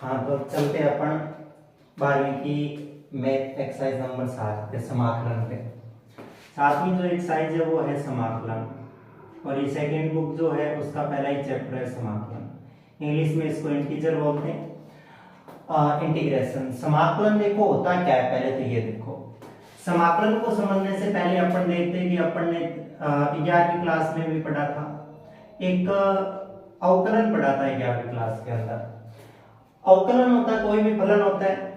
हाँ तो अब चलते हैं अपन 12वीं की मैथ एक्सरसाइज नंबर 7 पे समाकलन पे। 7वीं जो एक्सरसाइज है वो है समाकलन, और ये सेकेंड बुक जो है उसका पहला ही चैप्टर है समाकलन। इंग्लिश में इसको इंटीजर बोलते हैं, इंटीग्रेशन। समाकलन देखो होता क्या है, पहले तो ये देखो। समाकलन को समझने से पहले अपन देखते हैं कि अपन ने 11वीं क्लास में भी पढ़ा था, एक अवकलन पढ़ा था 11वीं क्लास के अंदर। अवकलन होता है, कोई भी फलन होता है,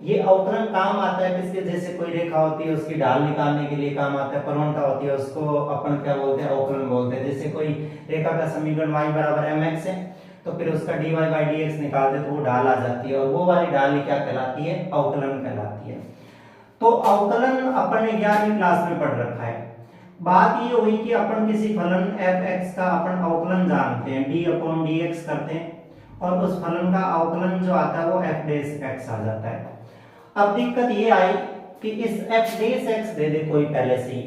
ये अवकलन काम आता है किसके, जैसे कोई रेखा होती है उसकी ढाल निकालने के लिए काम आता है, प्रवणता होती है उसको अपन क्या बोलते हैं, अवकलन बोलते हैं। जैसे कोई रेखा का समीकरण y बराबर mx है तो फिर उसका dy by dx निकाल दे तो वो ढाल आ जाती है, और वो वाली ढाल क्या कहलाती है, अवकलन कहलाती है। तो अवकलन अपन ने 11वीं क्लास में पढ़ रखा है। बात ये हुई कि अपन किसी फलन fx का अपन अवकलन जानते हैं, d/dx करते हैं, और उस फलन का अवकलन जो आता है वो f डैश x आ जाता है। अब दिक्कत ये आई कि इस f डैश x दे दे कोई पहले से ही,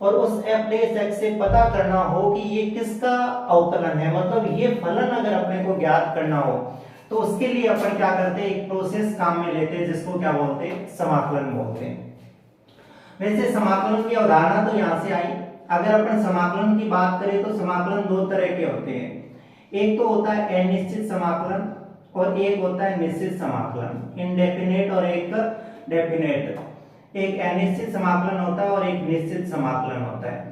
और उस f डैश x से पता करना हो कि ये किसका अवकलन है, मतलब ये फलन अगर अपने को ज्ञात करना हो तो उसके लिए अपन क्या करते हैं, एक प्रोसेस काम में लेते हैं जिसको क्या बोलते हैं, समाकलन बोलते हैं। वैसे समाकलन की अवधारणा तो यहाँ से आई। अगर अपन समाकलन की बात करें तो समाकलन दो तरह के होते हैं, एक तो होता है अनिश्चित समाकलन और एक होता है निश्चित समाकलन, इनडेफिनेट और एक डेफिनेट। एक अनिश्चित समाकलन होता है और एक निश्चित समाकलन होता है।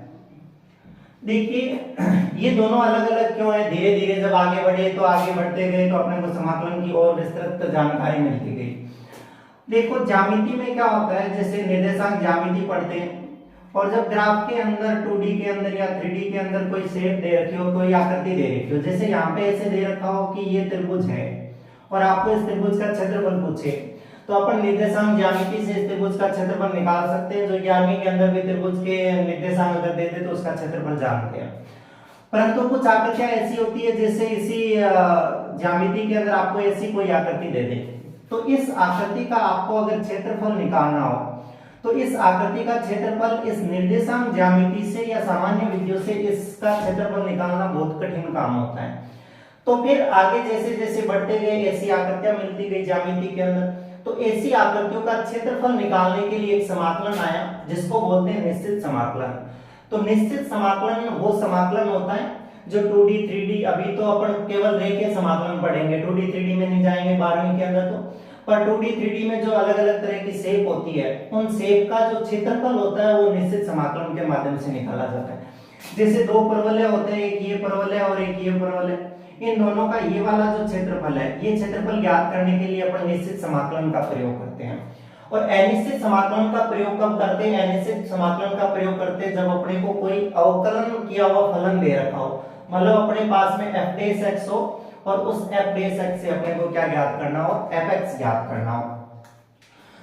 देखिए ये दोनों अलग अलग क्यों है, धीरे धीरे जब आगे बढ़े तो आगे बढ़ते गए तो अपने को समाकलन की और विस्तृत जानकारी मिलती गई। देखो ज्यामिति में क्या होता है, जैसे निर्देशांक ज्यामिति पढ़ते हैं, और जब ग्राफ के अंदर 2D के अंदर या 3D के अंदर कोई शेप दे रखी हो, कोई आकृति दे रखी हो, जैसे यहाँ पे ऐसे दे रखा हो कि ये त्रिभुज है और आपको इस त्रिभुज का क्षेत्रफल पूछे, तो अपन निर्देशांक ज्यामिति से इस त्रिभुज का क्षेत्रफल निकाल सकते हैं। जो 11वीं के अंदर भी त्रिभुज के निर्देशांक अगर दे दे तो उसका क्षेत्रफल जानते हैं। परंतु कुछ आकृतियां ऐसी होती है, जैसे इसी ज्यामिति के अंदर आपको ऐसी कोई आकृति दे दे, तो इस आकृति का आपको अगर क्षेत्रफल निकालना हो तो इस आकृति का क्षेत्रफल इस निर्देशांक ज्यामिति से या सामान्य विधियों से इसका क्षेत्रफल निकालना बहुत कठिन काम होता है। तो फिर आगे जैसे जैसे बढ़ते गए ऐसी आकृतियां मिलती गई ज्यामिति के अंदर, तो ऐसी आकृतियों का क्षेत्रफल निकालने के लिए एक समाकलन आया जिसको बोलते हैं निश्चित समाकलन। तो निश्चित समाकलन वो समाकलन होता है जो 2D 3D, अभी तो अपन केवल रेखीय समाकलन पढ़ेंगे, 2D 3D में नहीं जाएंगे 12वीं के अंदर, तो पर 2D 3D में जो अलग अलग तरह की शेप होती है उन शेप का जो क्षेत्रफल होता है वो निश्चित समाकलन के माध्यम से निकाला जाता है। जैसे दो परवलय होते हैं, एक ये परवलय और एक ये परवलय, इन दोनों का ये वाला जो क्षेत्रफल है, ये क्षेत्रफल ज्ञात करने के लिए अपन निश्चित समाकलन का प्रयोग करते हैं। और अनिश्चित समाकलन का प्रयोग कब करते हैं, अनिश्चित समाकलन का प्रयोग करते हैं जब अपने को कोई अवकलन किया हुआ फलन दे रखा हो, मतलब अपने पास में f डैश x हो और उस f डैश x से अपने को क्या ज्ञात करना हो, fx ज्ञात करना हो।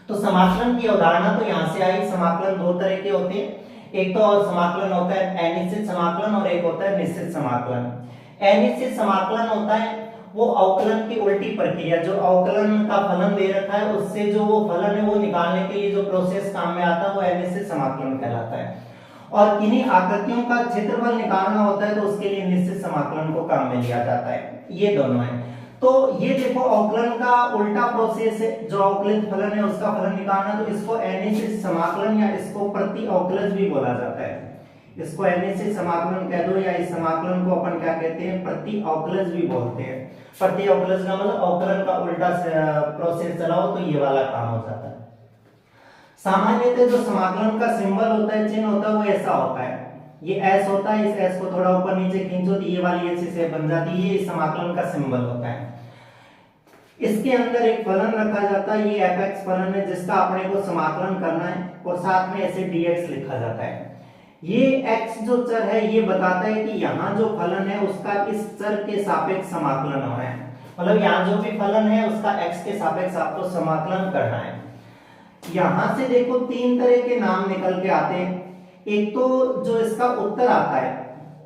तो समाकलन की अवधारणा तो यहाँ से आई। समाकलन दो तरह के होते हैं, एक तो और समाकलन होता है अनिश्चित समाकलन और एक होता है निश्चित समाकलन। अनिश्चित समाकलन होता है वो अवकलन की उल्टी प्रक्रिया, जो अवकलन का फलन दे रखा है उससे जो वो फलन है वो निकालने के लिए जो प्रोसेस काम में आता है वो अनिश्चित समाकलन कहलाता है। और किन्हीं आकृतियों का क्षेत्रफल निकालना होता है तो उसके लिए निश्चित समाकलन को काम में लिया जाता है। ये दोनों है। तो ये देखो अवकलन का उल्टा प्रोसेस है, जो अवकलित फलन है उसका फलन निकालना, तो इसको अनिश्चित समाकलन या इसको प्रति अवकलज भी बोला जाता है। इसको अनिश्चित समाकलन कह दो या इस समाकलन को अपन क्या कहते हैं, प्रति अवकलज भी बोलते हैं। प्रति अवकलज का मतलब अवकलन का उल्टा प्रोसेस चलाओ तो ये वाला काम हो जाता है। सामान्यतः जो समाकलन का सिंबल होता है, चिन्ह होता है, वो ऐसा होता है, ये s होता है, इस s को थोड़ा ऊपर नीचे खींचो तो ये वाली ऐसे शेप बन जाती है, ये समाकलन का सिंबल होता है। इसके अंदर एक फलन रखा जाता है, ये fx फलन है जिसका अपने को समाकलन करना है, और साथ में ऐसे dx लिखा जाता है। ये x जो चर है ये बताता है कि यहाँ जो फलन है उसका इस चर के सापेक्ष समाकलन होना है, मतलब यहाँ जो भी फलन है उसका x के सापेक्ष आपको समाकलन करना है। यहां से देखो तीन तरह के नाम निकल के आते हैं। एक तो जो इसका उत्तर आता है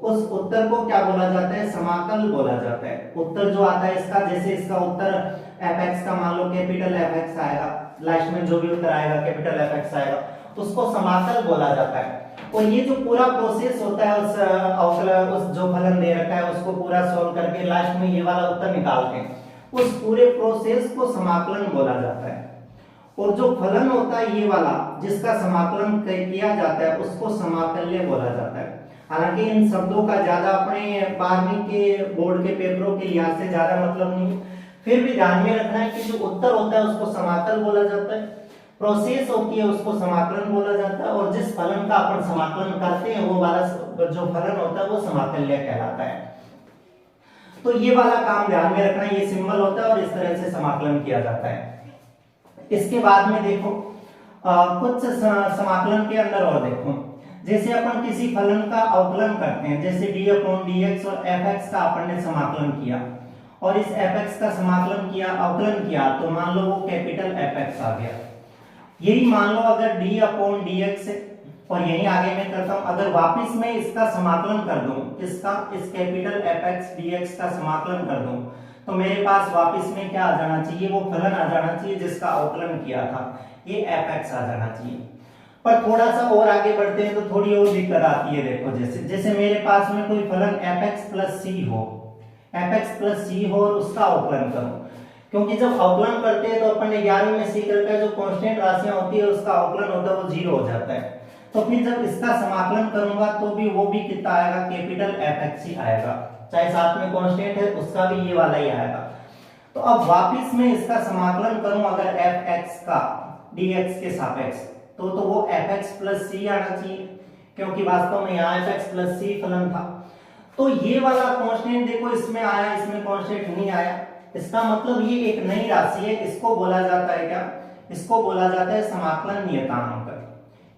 उस उत्तर को क्या बोला जाता है, समाकल बोला जाता है। उत्तर जो आता है इसका, जैसे इसका उत्तर fx का मान लो कैपिटल fx आएगा, लास्ट में जो भी उत्तर आएगा कैपिटल fx आएगा, उसको समाकल बोला जाता है। और ये जो पूरा प्रोसेस होता है उस अवकलन, उस जो फलन दे रखा है उसको पूरा सॉल्व करके लास्ट में ये वाला उत्तर निकालते हैं, उस पूरे प्रोसेस को समाकलन बोला जाता है। और जो फलन होता है ये वाला जिसका समाकलन किया जाता है उसको समाकल्य बोला जाता है। हालांकि इन शब्दों का ज्यादा अपने 12वीं के बोर्ड के पेपरों के लिहाज से ज्यादा मतलब नहीं, फिर भी ध्यान में रखना है कि जो उत्तर होता है उसको समाकल बोला जाता है, प्रोसेस होती है उसको समाकलन बोला जाता है, और जिस फलन का अपन समाकलन करते हैं वो वाला जो फलन होता है वो समाकल्य कहलाता है। तो ये वाला काम ध्यान में रखना, ये सिंबल होता है और इस तरह से समाकलन किया जाता है। इसके बाद में देखो कुछ समाकलन के अंदर और देखो, जैसे अपन किसी फलन का अवकलन करते हैं, जैसे d/dx और fx का अपन ने समाकलन किया और इस fx का समाकलन किया, अवकलन किया, तो मान लो वो कैपिटल fx आ गया। यही मान लो अगर d/dx है और यही आगे मैं करता हूं, अगर वापस मैं इसका समाकलन कर दूं, इसका इस कैपिटल fx dx का समाकलन कर दूं, तो मेरे पास वापस में क्या आ जाना चाहिए, वो फलन आ जाना चाहिए जिसका अवकलन किया था, ये fx आ जाना चाहिए। पर थोड़ा सा और आगे बढ़ते हैं तो थोड़ी और दिक्कत आती है। देखो जैसे मेरे पास में कोई फलन fx + c हो, fx + c हो और उसका अवकलन करूं, क्योंकि जब अवकलन करते हैं तो अपन ने 11वीं में सीख रखा है जो कांस्टेंट राशियां होती है उसका अवकलन होता है वो 0 हो जाता है। तो फिर जब इसका समाकलन करूंगा तो भी वो भी कितना आएगा, कैपिटल fx ही आएगा, चाहे साथ में कांस्टेंट है उसका भी ये वाला ही आएगा। तो अब वापस में इसका समाकलन करूं अगर fx का dx के सापेक्ष, तो वो fx + c आना चाहिए, क्योंकि वास्तव में यहाँ fx + c फलन था। तो ये वाला कांस्टेंट देखो इसमें आया, इसमें कांस्टेंट नहीं आया, इसका मतलब ये एक नई राशि है, इसको बोला जाता है क्या, इसको बोला जाता है समाकलन नियतांक,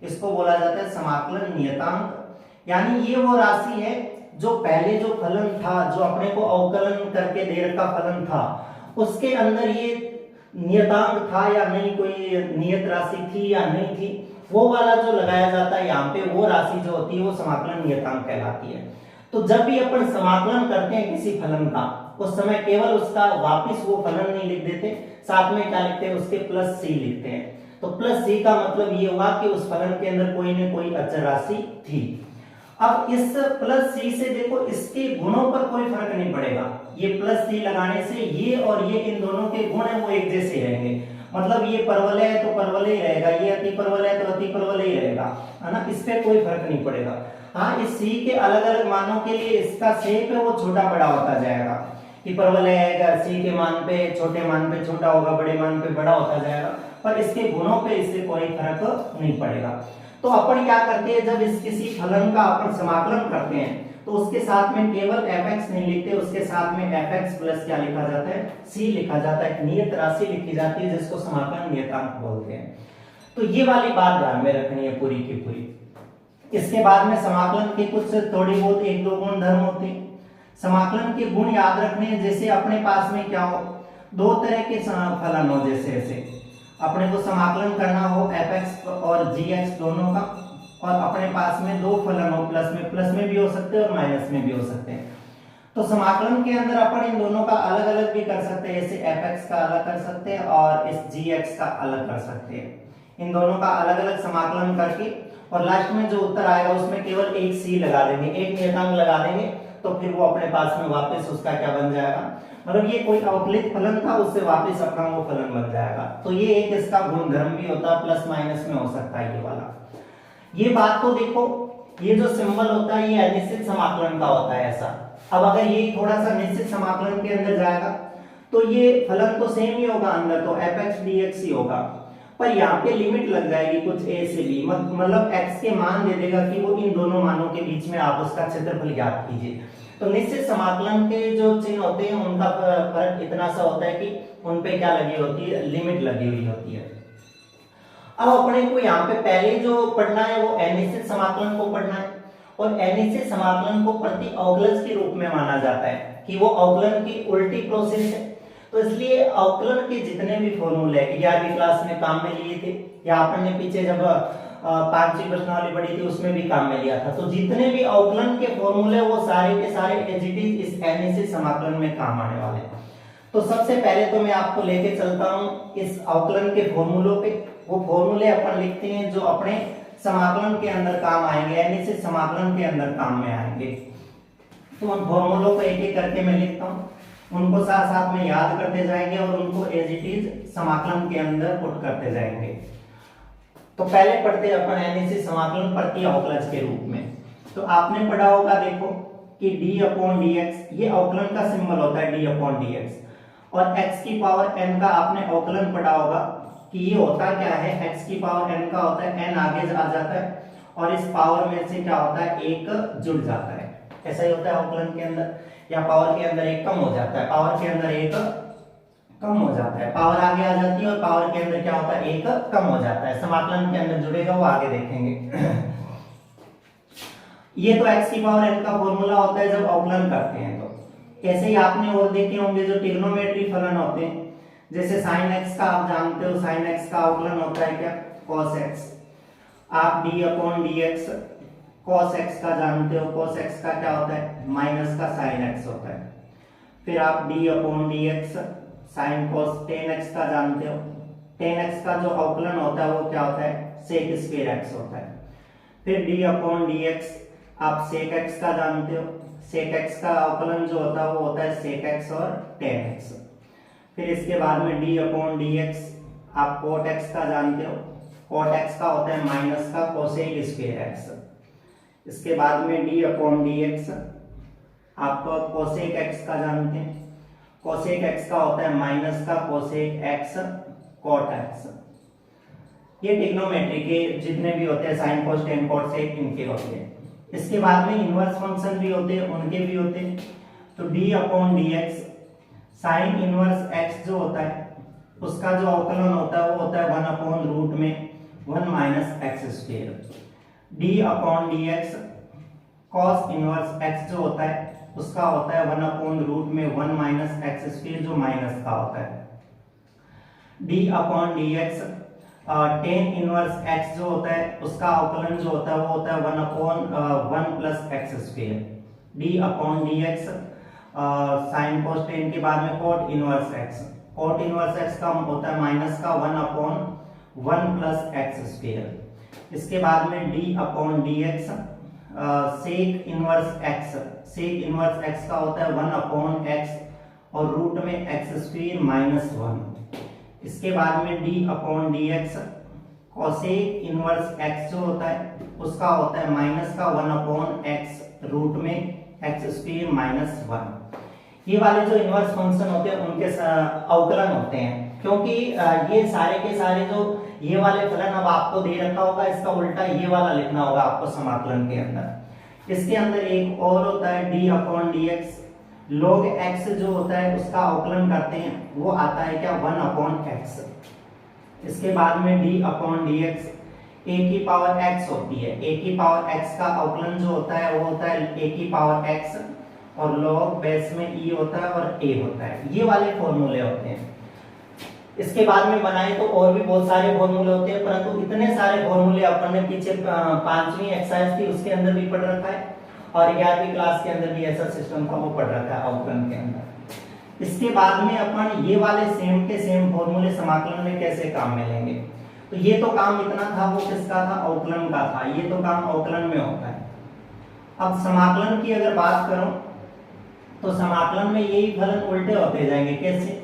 इसको बोला जाता है समाकलन नियतांक। यानी ये वो राशि है जो पहले जो फलन था, जो अपने को अवकलन करके दे रखा फलन था, उसके अंदर ये नियतांक था या नहीं, कोई नियत राशि थी या नहीं थी, वो वाला जो लगाया जाता है यहाँ पे, वो राशि जो होती है वो समाकलन नियतांक कहलाती है। तो जब भी अपन समाकलन करते हैं किसी फलन का, उस समय केवल उसका वापस वो फलन नहीं लिख देते, साथ में क्या लिखते हैं, उसके +c लिखते हैं। तो +c का मतलब ये हुआ कि उस फलन के अंदर कोई न कोई अचर राशि थी। अब इस +c से देखो इसके गुणों पर कोई फर्क नहीं पड़ेगा, ये +c लगाने से ये और ये इन दोनों के गुण है वो एक जैसे रहेंगे, मतलब ये परवलय है तो परवलय ही रहेगा, ये अति परवलय है तो अति परवलय ही रहेगा, है ना, इस पे कोई फर्क नहीं पड़ेगा। हाँ, इस c के अलग अलग मानों के लिए इसका शेप है वो छोटा बड़ा होता जाएगा, कि परवलय आएगा c के मान पे छोटे मान पे छोटा होगा, बड़े मान पे बड़ा होता जाएगा, पर इसके गुणों पे इससे कोई फर्क नहीं पड़ेगा। तो अपन क्या करते हैं, जब इस किसी फलन का अपन समाकलन करते हैं तो उसके साथ में केवल fx नहीं लिखते, उसके साथ में fx + क्या लिखा जाता है, c लिखा जाता है, नियत राशि लिखी जाती है जिसको समाकलन नियतांक बोलते हैं। तो ये वाली बात ध्यान में रखनी है पूरी की पूरी। इसके बाद में समाकलन के कुछ थोड़ी बहुत 1-2 गुण धर्म होते हैं। समाकलन के गुण याद रखने हैं, जैसे अपने पास में क्या हो, 2 तरह के फलन हो, जैसे ऐसे अपने को समाकलन करना हो fx और gx दोनों का, और अपने पास में 2 फलन हो, प्लस में भी हो सकते हैं और माइनस में भी हो सकते हैं। तो समाकलन के अंदर अपन इन दोनों का अलग अलग भी कर सकते हैं, जैसे fx का अलग कर सकते हैं और इस gx का अलग कर सकते हैं। इन दोनों का अलग अलग समाकलन करके और लास्ट में जो उत्तर आएगा उसमें केवल एक c लगा देंगे, एक नियतांक लगा देंगे, तो फिर वो अपने पास में वापस उसका क्या बन जाएगा, मतलब ये कोई अवकलित फलन था उससे वापस अपना वो फलन बन जाएगा। तो ये एक इसका गुणधर्म भी होता है, प्लस माइनस में हो सकता है ये वाला। ये बात को देखो, ये जो सिंबल होता है ये अनिश्चित समाकलन का होता है ऐसा। अब अगर ये थोड़ा सा निश्चित समाकलन के अंदर जाएगा तो ये फलन तो सेम ही होगा अंदर, तो fx dx ही होगा, पर यहाँ पे लिमिट लग जाएगी कुछ a से b, मतलब x के मान दे देगा कि वो इन दोनों मानों के बीच में आप उसका क्षेत्रफल ज्ञात कीजिए। तो निश्चित समाकलन के जो चिन्ह होते हैं उनका फर्क इतना सा होता है कि उन पे क्या लगी होती है, लिमिट लगी हुई होती है। अब अपने को यहाँ पे पहले जो पढ़ना है वो अनिश्चित समाकलन को पढ़ना है, और अनिश्चित समाकलन को प्रति अवकलज के रूप में माना जाता है कि वो अवकलन की उल्टी प्रोसेस है। तो इसलिए अवकलन के जितने भी फॉर्मूले 11वीं क्लास में काम में लिए थे, या अपन ने पीछे जब 5वीं प्रश्नावली पढ़ी थी उसमें भी काम में लिया था, तो जितने भी अवकलन के फॉर्मूले वो सारे के सारे एज इट इज इस अनिश्चित समाकलन में काम आने वाले हैं। तो सबसे पहले तो मैं आपको लेके चलता हूँ इस अवकलन के फॉर्मूलों पे। वो फॉर्मूले अपन लिखते हैं जो अपने समाकलन के अंदर काम आएंगे, अनिश्चित समाकलन के अंदर काम में आएंगे। तो उन फॉर्मूलों को एक एक करके मैं लिखता हूँ। उनको साथ साथ में याद करते जाएंगे और उनको एज इट इज समाकलन के अंदर पुट करते जाएंगे। तो पहले पढ़ते अपन एनएसी समाकलन प्रति अवकलज के रूप में। तो आपने पढ़ा होगा देखो कि d/dx ये अवकलन का सिंबल होता है d/dx, और x की पावर n का आपने अवकलन पढ़ा होगा कि ये होता क्या है, x की पावर n का होता है n आगे आ जाता है और इस पावर में से क्या होता है, एक जुड़ जाता है। ऐसा ही होता है अवकलन के अंदर, या पावर के अंदर एक कम हो जाता है, पावर के अंदर एक कम हो जाता है, पावर आगे आ जाती है और पावर के अंदर क्या होता है, एक कम हो जाता है। समाकलन के अंदर जुड़ेगा वो आगे देखेंगे। ये तो x की पावर n का फॉर्मूला होता है जब अवकलन करते हैं। तो ऐसे ही आपने और देखे होंगे जो ट्रिग्नोमेट्री फलन होते हैं, जैसे sin x का आप जानते हो, sin x का अवकलन होता है क्या, cos x। आप d/dx cos x का जानते हो, cos x का क्या होता है, माइनस का sin x होता है। फिर आप d/dx sin cos tan x का जानते हो, tan x का जो अवकलन होता है वो क्या होता है, sec स्क्वायर x होता है। फिर d/dx आप sec x का जानते हो, sec x का अवकलन जो होता है वो होता है sec x और tan x। फिर इसके बाद में d/dx आप cot x का जानते हो, cot x का होता है माइनस का cosec स्क्वायर x। इसके बाद में d/dx आप cosec x का जानते हैं, cosec x का होता है माइनस का cosec x cot x। ये ट्रिग्नोमेट्री के जितने भी होते हैं sin cos tan cot sec इनके होते हैं। इसके बाद में इनवर्स फंक्शन भी होते हैं, उनके भी होते हैं। तो d/dx sin इनवर्स x जो होता है उसका जो अवकलन होता है वो होता है 1/रूट में 1 minus x square. d/dx cos inverse x जो होता है उसका होता है 1/रूट में 1 माइनस एक्स स्क्वायर जो माइनस का होता है। d/dx tan इनवर्स x जो होता है उसका अवकलन जो होता है वो होता है 1/1 plus x square. d/dx sin cos tan के बाद में cot inverse x, cot inverse x का होता है माइनस का 1/1 प्लस एक्स स्क्वायर। इसके बाद में d/dx sec inverse x, sec inverse x का होता है 1/x और रूट में एक्स स्क्वायर माइनस 1। इसके बाद में d/dx cosec इनवर्स x जो होता है उसका होता है माइनस का 1/x रूट में एक्स स्क्वायर माइनस 1। ये वाले जो इनवर्स फंक्शन होते हैं उनके अवकलन होते हैं, क्योंकि ये सारे के सारे जो ये वाले फलन अब आपको दे रखा होगा इसका उल्टा ये वाला लिखना होगा आपको समाकलन के अंदर। इसके अंदर एक और होता है d/dx log x जो होता है उसका अवकलन करते हैं वो आता है क्या, 1/x। इसके बाद में d/dx a की पावर x होती है, a की पावर x का अवकलन जो होता है वो होता है a की पावर x और log बेस में e होता है और a होता है। ये वाले फॉर्मूले होते हैं। इसके बाद में बनाए तो और भी बहुत सारे फॉर्मूले होते हैं, परंतु इतने सारे फॉर्मूले अपन ने पीछे 5वीं एक्सरसाइज थी उसके अंदर भी पढ़ रखा है और 11वीं क्लास के अंदर भी ऐसा सिस्टम था वो पढ़ रखा है अवकलन के अंदर। इसके बाद में अपन ये वाले सेम के सेम फॉर्मूले समाकलन में कैसे काम में लेंगे। तो ये तो काम इतना था, वो किसका था, अवकलन का था। ये तो काम अवकलन में होता है। अब समाकलन की अगर बात करो तो समाकलन में यही फलन उल्टे होते जाएंगे। कैसे,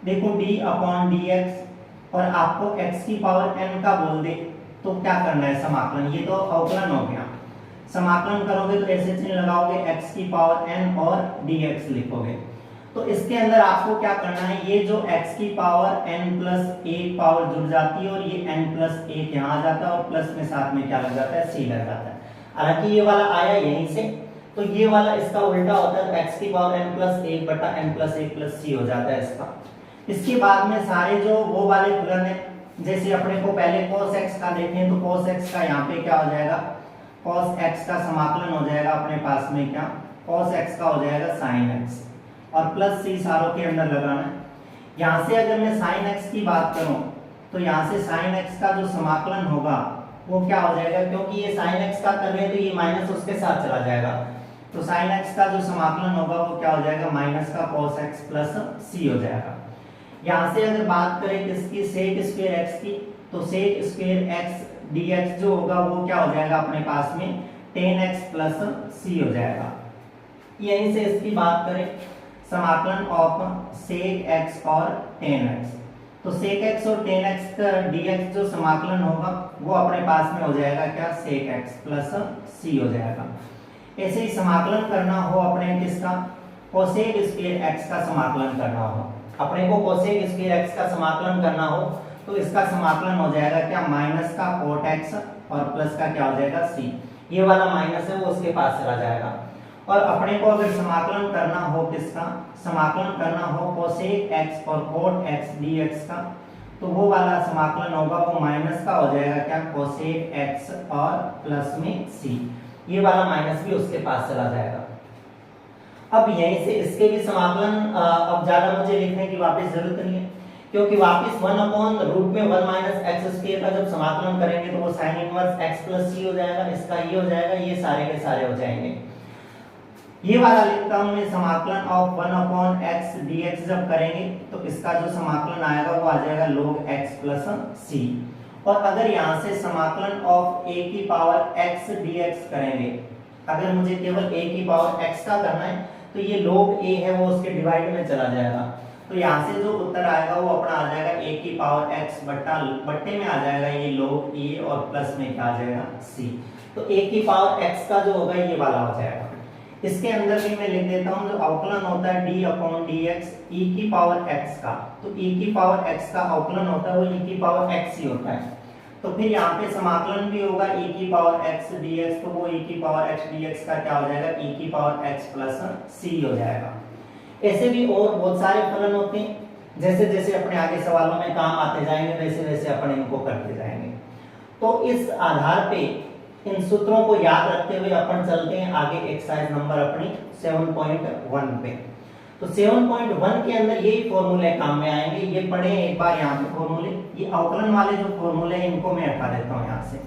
देखो d/dx और आपको x की पावर n का बोल दे तो क्या करना है समाकलन, ये तो अवकलन हो गया। समाकलन करोगे तो ऐसे चिन्ह लगाओगे x की पावर n और dx लिखोगे। तो इसके अंदर आपको क्या करना है, ये जो x की पावर n प्लस 1 पावर जुड़ जाती है और ये n प्लस 1 यहाँ आ जाता है और प्लस में साथ में क्या लग जाता है, c लग जाता है। हालांकि ये वाला आया यहीं से, तो ये वाला इसका उल्टा होता है, तो x की पावर n प्लस 1 बटा n प्लस 1 प्लस c हो जाता है इसका। इसके बाद में सारे जो वो वाले फलन है, जैसे अपने को पहले cos x का देखें तो cos x का यहाँ पे क्या हो जाएगा, cos x का समाकलन हो जाएगा अपने पास में क्या, cos x का हो जाएगा sin x और प्लस c सारों के अंदर लगाना है। यहाँ से अगर मैं sin x की बात करूं तो यहाँ से sin x का जो समाकलन होगा वो क्या हो जाएगा, क्योंकि ये sin x का कर रहे हैं तो ये माइनस उसके साथ चला जाएगा, तो sin x का जो समाकलन होगा वो क्या हो जाएगा, माइनस का cos x प्लस c हो जाएगा। यहाँ से अगर बात करें किसकी, sec स्क्वायर x की, तो sec स्क्वायर x dx जो होगा वो क्या हो जाएगा अपने पास में tan x प्लस c हो जाएगा। यहीं से इसकी बात करें समाकलन ऑफ sec x और tan x। तो sec x और tan x का dx जो समाकलन होगा वो अपने पास में हो जाएगा क्या, sec x प्लस c हो जाएगा। ऐसे ही समाकलन करना हो अपने किसका, cosec स्क्वायर x का समाकलन करना हो, अपने को cosec स्क्वायर x का समाकलन करना हो तो इसका समाकलन हो जाएगा क्या, माइनस का cot x और प्लस का क्या हो जाएगा c। ये वाला माइनस है वो उसके पास चला जाएगा। और अपने को अगर समाकलन करना हो किसका, समाकलन करना हो cosec x और cot x dx का, तो वो वाला समाकलन होगा वो माइनस का हो जाएगा क्या, cosec x और प्लस में c। ये वाला माइनस भी उसके पास चला जाएगा। अब यहीं से इसके भी समाकलन अब ज्यादा मुझे लिखने की वापस जरूरत नहीं है, क्योंकि वापस 1/√में 1 माइनस एक्स स्क्वायर का जब समाकलन करेंगे तो वो sine inverse x plus c हो जाएगा, इसका ये हो जाएगा, ये सारे के सारे हो जाएंगे। ये वाला लिखता हूं मैं, समाकलन ऑफ 1/x dx जब करेंगे तो इसका जो समाकलन आएगा वो आ जाएगा log x प्लस c। और अगर यहाँ से समाकलन ऑफ a की पावर x dx करेंगे, अगर मुझे केवल a की पावर x का करना है तो ये log a है वो उसके डिवाइड में चला जाएगा। तो यहाँ से जो उत्तर आएगा वो अपना आ जाएगा a की पावर x बट्टे में आ जाएगा ये log a और प्लस में क्या आ जाएगा c। तो a की पावर x का जो होगा ये वाला हो जाएगा। इसके अंदर भी मैं लिख देता हूँ, जो अवकलन होता है d/dx e की पावर x का, तो e की पावर x का अवकलन होता है वो e की पावर x ही होता है। तो फिर यहाँ पे समाकलन भी होगा e की पावर x dx, तो वो e की पावर x dx का क्या हो जाएगा, e की पावर x प्लस c हो जाएगा। ऐसे भी और बहुत सारे फलन होते हैं, जैसे जैसे अपने आगे सवालों में काम आते जाएंगे वैसे वैसे अपन इनको करते जाएंगे। तो इस आधार पे इन सूत्रों को याद रखते हुए अपन चलते हैं आगे एक्सरसाइज नंबर अपनी 7.1 पे। तो 7.1 के अंदर यही फॉर्मूले काम में आएंगे, ये पढ़े एक बार यहाँ पे फॉर्मूले, ये अवकलन वाले जो फॉर्मूले हैं इनको मैं हटा देता हूँ यहाँ से।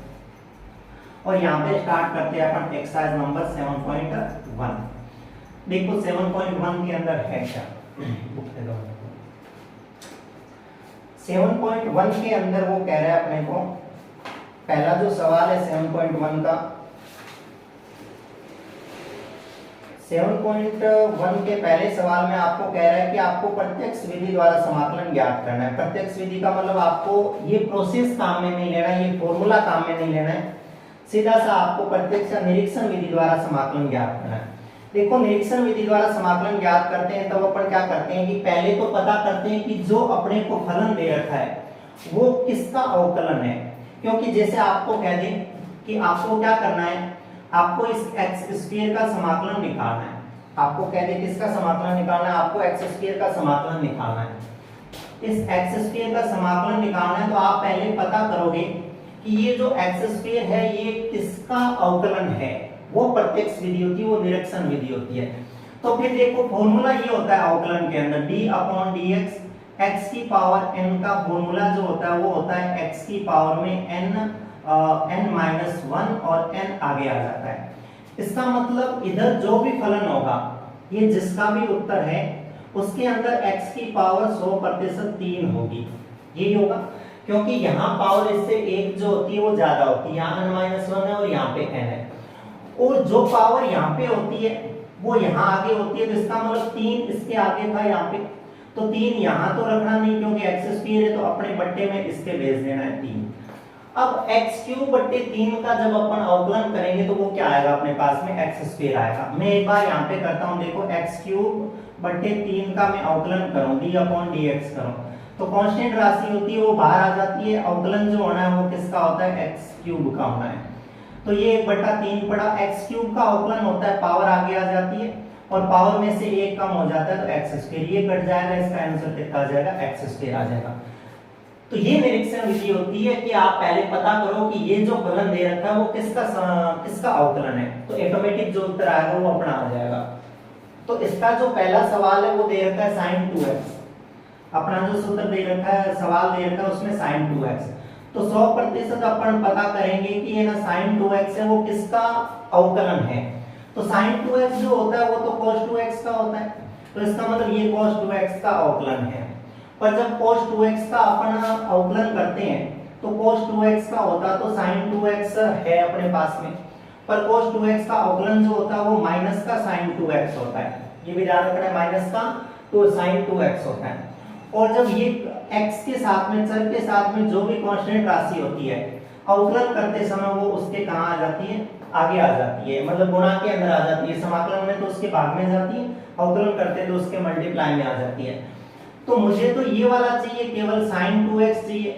और यहाँ पे स्टार्ट करते हैं अपन एक्सरसाइज नंबर 7.1। देखो 7.1 के अंदर है क्या, 7.1 के अंदर वो कह रहा है अपने को, पहला जो सवाल है 7.1 का, 7.1 के पहले सवाल में आपको कह रहा है कि आपको प्रत्यक्ष विधि द्वारा समाकलन ज्ञात करना है। प्रत्यक्ष विधि का मतलब आपको ये प्रोसेस काम में नहीं लेना है, ये फॉर्मूला काम में नहीं लेना है, सीधा सा आपको प्रत्यक्ष निरीक्षण विधि द्वारा समाकलन ज्ञात करना है। देखो निरीक्षण विधि द्वारा समाकलन ज्ञात करते हैं तब अपन क्या करते हैं कि पहले तो पता करते हैं कि जो अपने को फलन दे रखा है वो किसका अवकलन है। क्योंकि जैसे आपको कह दें कि आपको क्या करना है, आपको इस x स्क्वायर का समाकलन निकालना है, आपको कह दें किसका समाकलन निकालना है, आपको x स्क्वायर का समाकलन निकालना है। इस x स्क्वायर का समाकलन निकालना है तो आप पहले पता करोगे कि ये जो x स्क्वायर है ये किसका अवकलन है, वो प्रत्यक्ष विधि होती है, वो निरीक्षण विधि होती है। तो फिर देखो फॉर्मूला ये होता है अवकलन के अंदर d/dx, x की पावर n का फॉर्मूला जो होता है वो होता है x की पावर में n-1 और n आगे आ जाता है। इसका मतलब इधर जो भी फलन होगा, ये जिसका भी उत्तर है उसके अंदर x की पावर 100% 3 होगी, यही होगा। क्योंकि यहाँ पावर इससे एक जो होती है वो ज्यादा होती है, यहाँ n-1 है और यहाँ पे n है, और जो पावर यहाँ पे होती है वो यहाँ आगे होती है, तो इसका मतलब 3 इसके आगे था यहाँ पे, तो 3 यहाँ तो रखना नहीं क्योंकि x स्क्वायर है, तो अपने बट्टे में इसके भेज देना है 3। अब x³ का जब अपन अवकलन करेंगे तो वो क्या आएगा अपने पास में, x² आएगा। मैं एक बार यहाँ पे करता हूँ, देखो x³ का मैं अवकलन करूँ d/dx करूँ तो कांस्टेंट राशि होती है वो बाहर आ जाती है, अवकलन जो होना है वो किसका होता है, x³ का होना है। तो ये 1/3 पड़ा, x³ का अवकलन होता है पावर आगे आ जाती है और पावर में से एक कम हो जाता है तो x², ये कट जाएगा, इसका आंसर कितना आ जाएगा, x² आ जाएगा। तो ये निरीक्षण विधि होती है कि आप पहले पता करो कि ये जो फलन दे रखा है वो किसका अवकलन है, तो ऑटोमेटिक जो उत्तर आएगा वो अपना आ जाएगा। तो इसका जो पहला सवाल है वो दे रखा है sin 2x, अपना जो सूत्र दे रखा है, सवाल दे रखा है उसमें sin 2x, तो 100% अपन पता करेंगे कि ये ना sin 2x है वो किसका अवकलन है। तो sin 2x जो होता है वो तो cos 2x का होता है, तो इसका मतलब ये cos 2x का अवकलन है। पर जब cos 2x का अपन अवकलन करते हैं तो cos 2x का होता तो sin 2x है अपने पास में, पर cos 2x का अवकलन जो होता है वो माइनस का sin 2x होता है, ये भी ध्यान रखना है माइनस का, तो साइन 2x होता है। और जब ये x के साथ में, चर के साथ में जो भी कांस्टेंट राशि होती है, अवकलन करते समय वो उसके कहाँ आ जाती है, आगे आ जाती है, मतलब गुणा के अंदर आ जाती है। समाकलन में तो उसके भाग में जाती है, अवकलन करते तो उसके मल्टीप्लाई में आ जाती है। तो मुझे तो ये वाला चाहिए, केवल sin 2x चाहिए,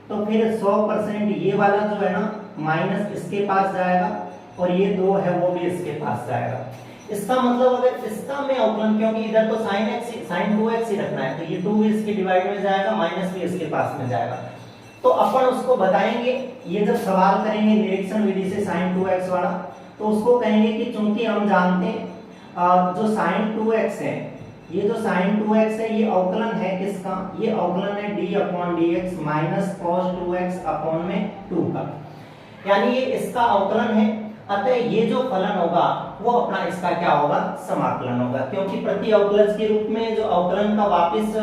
तो फिर 100% ये वाला जो है ना माइनस इसके पास जाएगा, और ये 2 है वो भी इसके पास जाएगा। इसका मतलब अगर इसका मैं अवकलन, क्योंकि इधर तो sin 2x ही रखना है, तो ये 2 भी इसके डिवाइड में जाएगा, माइनस भी इसके पास में जाएगा। तो अपन उसको बताएंगे, ये जब सवाल करेंगे निरीक्षण विधि से sin 2x वाला, तो उसको कहेंगे कि चूंकि हम जानते हैं जो sin 2x है, ये जो sin 2x है ये अवकलन है किसका, ये अवकलन है d/dx minus cos 2x upon में 2 का, यानी ये इसका अवकलन है। अतः ये जो फलन होगा वो अपना इसका क्या होगा, समाकलन होगा, क्योंकि प्रति अवकलज के रूप में जो अवकलन का वापस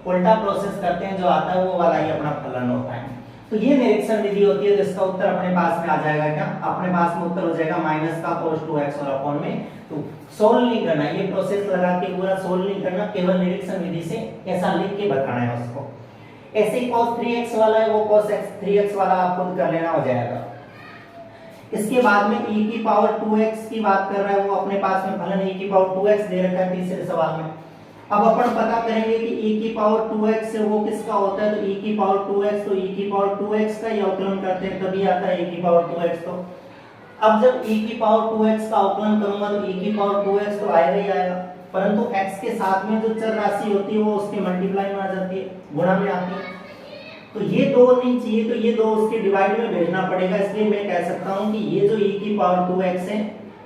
उल्टा प्रोसेस करते हैं जो आता है वो वाला ही अपना फलन होता है। तो ये निरीक्षण विधि होती है, जिसका उत्तर अपने पास में आ जाएगा, क्या अपने पास में उत्तर हो जाएगा माइनस का cos 2x और अपॉन में 2। सोल्व नहीं करना, ये प्रोसेस लगा के पूरा सोल्व नहीं करना, केवल निरीक्षण विधि से ऐसा लिख के बताना है उसको। ऐसे ही cos 3x वाला है, वो cos 3x वाला आप खुद कर लेना, हो जाएगा। इसके बाद में e की पावर 2x की बात कर रहा है, वो अपने पास में फलन e की पावर 2x दे रखा है तीसरे सवाल में। अब अपन पता करेंगे कि e की पावर 2x से वो किसका होता है, तो e की पावर 2x, तो e की पावर 2x का ही अवकलन करते हैं तभी आता है e की पावर 2x। तो अब जब e की पावर 2x का अवकलन करूंगा तो e की पावर 2x तो आएगा ही आएगा, परंतु x के साथ में जो चर राशि होती है वो उसके मल्टीप्लाई में आ जाती है, गुणा में आती है। तो ये 2 नहीं चाहिए, तो ये 2 उसके डिवाइड में भेजना पड़ेगा। इसलिए मैं कह सकता हूं कि ये जो e की पावर 2x है,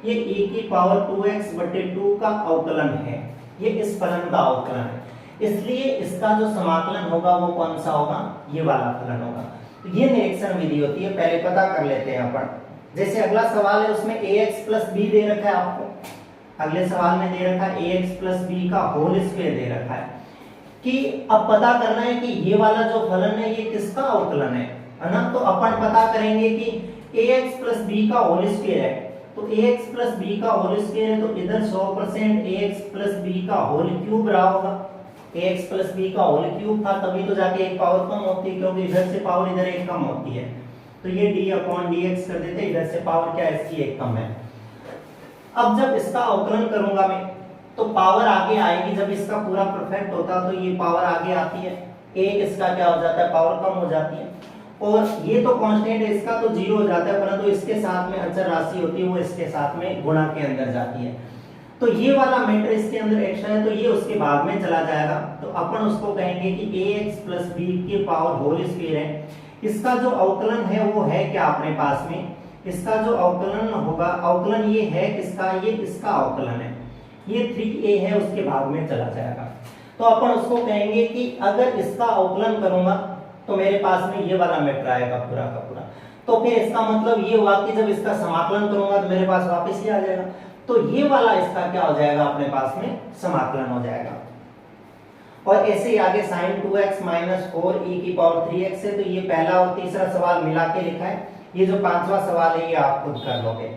ये e की पावर 2x बटे 2 का अवकलन है, ये इस फलन का अवकलन है। इसलिए इसका जो समाकलन होगा वो कौन सा होगा, ये वाला फलन होगा। तो ये निरीक्षण विधि होती है, पहले पता कर लेते हैं अपन। जैसे अगला सवाल है उसमें ax प्लस b दे रखा है आपको, अगले सवाल में दे रखा है ax प्लस b का होल स्क्वायर दे रखा है, कि अब पता करना है कि ये वाला जो फलन है ये किसका अवकलन है ना। तो अपन पता करेंगे कि ax प्लस b का होल स्क्वायर है, तो ax प्लस b का होल स्क्वायर है, तो इधर 100% ax प्लस b का होल क्यूब रहा होगा। ax प्लस b का होल क्यूब था, तभी तो जाके एक पावर कम होती है, क्योंकि इधर से पावर इधर एक कम होती है, तो ये d/dx कर देते, इधर से पावर क्या है इसकी एक कम है। अब जब इसका अवकलन करूंगा मैं तो पावर आगे आएगी, जब इसका पूरा परफेक्ट होता तो ये पावर आगे आती है, एक इसका क्या हो जाता है, पावर कम हो जाती है, और ये तो कांस्टेंट है इसका तो 0 हो जाता है, परंतु इसके साथ में अचर राशि होती है वो इसके साथ में गुणा के अंदर जाती है। तो ये वाला मैटर इसके अंदर एक्स्ट्रा है, तो ये उसके भाग में चला जाएगा। तो अपन उसको कहेंगे कि ax प्लस b के पावर होल स्क्वायर है। इसका जो अवकलन है वो है क्या अपने पास में, इसका जो अवकलन होगा, अवकलन ये है किसका, ये इसका अवकलन है, ये 3a है उसके भाग में चला जाएगा। तो अपन उसको कहेंगे कि अगर इसका अवकलन करूंगा तो मेरे पास में ये वाला मैटर आएगा पूरा का पूरा। तो फिर इसका मतलब ये हुआ कि जब इसका समाकलन करूंगा तो मेरे पास वापस ही आ जाएगा, तो ये वाला इसका क्या हो जाएगा, अपने पास में समाकलन हो जाएगा। और ऐसे ही आगे sin 2x माइनस 4e की पावर 3x है, तो ये पहला और तीसरा सवाल मिला के लिखा है, ये जो 5वां सवाल है ये आप खुद कर लोगे।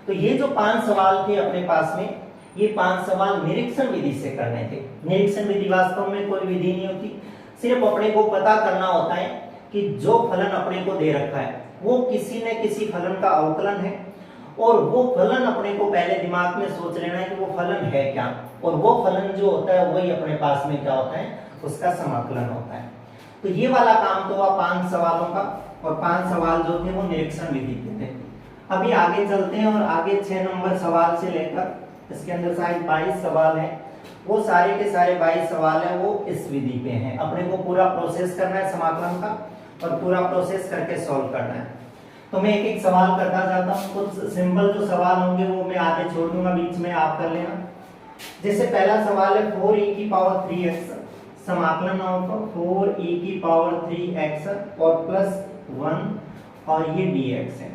तो ये जो 5 सवाल थे अपने पास में, ये 5 सवाल निरीक्षण विधि से करने थे। निरीक्षण विधि वास्तव में कोई विधि नहीं होती, सिर्फ अपने को पता करना होता है कि जो फलन अपने को दे रखा है वो किसी न किसी फलन का अवकलन है, और वो फलन अपने को पहले दिमाग में सोच लेना है कि वो फलन है क्या, और वो फलन जो होता है वही अपने पास में क्या होता है, उसका समाकलन होता है। तो ये वाला काम तो हुआ 5 सवालों का, और 5 सवाल जो थे वो निरीक्षण विधि के थे। अभी आगे चलते हैं और आगे 6 नंबर सवाल से लेकर इसके अंदर शायद 22 सवाल है, वो सारे के सारे 22 सवाल है वो इस विधि पे हैं। अपने को पूरा प्रोसेस करना है समाकलन का, और पूरा प्रोसेस करके सॉल्व करना है। तो मैं एक एक सवाल करता जाता हूँ, कुछ सिंपल जो सवाल होंगे वो मैं आगे छोड़ दूंगा, बीच में आप कर लेना। जैसे पहला सवाल है 4e की पावर 3x, समाकलन होगा 4e की पावर 3x और प्लस 1 और ये dx है।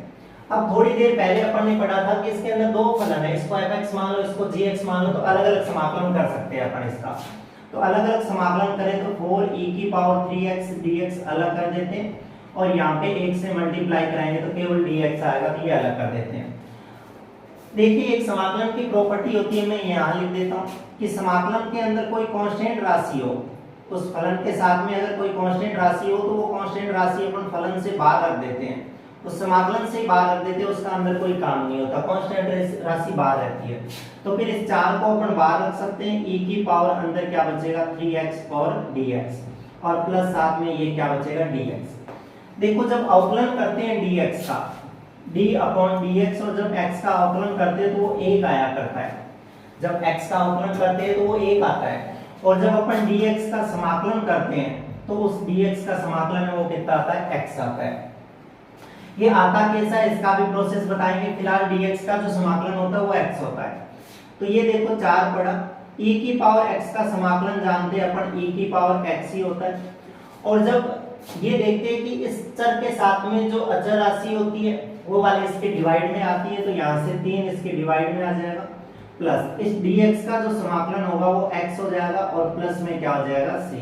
अब थोड़ी देर पहले अपन ने पढ़ा था कि इसके अंदर 2 फलन है, इसको fx मान लो, इसको gx मान लो, तो अलग अलग समाकलन कर सकते हैं अपन इसका। तो अलग अलग समाकलन करें तो 4e की पावर 3x dx अलग कर देते हैं, और यहाँ पे 1 से मल्टीप्लाई कराएंगे तो केवल dx आएगा, तो ये अलग कर देते हैं। देखिए एक समाकलन की प्रॉपर्टी होती है, मैं यहाँ लिख देता हूँ कि समाकलन के अंदर कोई कांस्टेंट राशि हो, उस फलन के साथ में अगर कोई कांस्टेंट राशि हो तो वो कांस्टेंट राशि अपन फलन से बाहर रख देते हैं, उस समाकलन से बाहर रख देते हैं, उसका अंदर कोई काम नहीं होता, कांस्टेंट राशि बाहर रहती है। तो फिर इस 4 को अपन बाहर रख सकते हैं, e की पावर अंदर क्या बचेगा 3x और dx और प्लस साथ में ये क्या बचेगा dx। देखो जब अवकलन करते हैं dx का d/dx और जब x का अवकलन करते हैं तो वो 1 आया करता है, जब x का अवकलन करते हैं तो वो 1 आता है, और जब अपन dx का समाकलन करते हैं तो उस dx का समाकलन है वो कितना आता है x आता है। ये आता कैसा है इसका भी प्रोसेस बताएंगे, फिलहाल dx का जो समाकलन होता है वो x होता है। तो ये देखो 4 पड़ा, e की पावर x का समाकलन जानते हैं अपन e की पावर x ही होता है, और जब ये देखते हैं कि इस चर के साथ में जो अचर राशि होती है वो वाली इसके डिवाइड में आती है, तो यहाँ से 3 इसके डिवाइड में आ जाएगा, प्लस इस dx का जो समाकलन होगा वो x हो जाएगा और प्लस में क्या हो जाएगा c।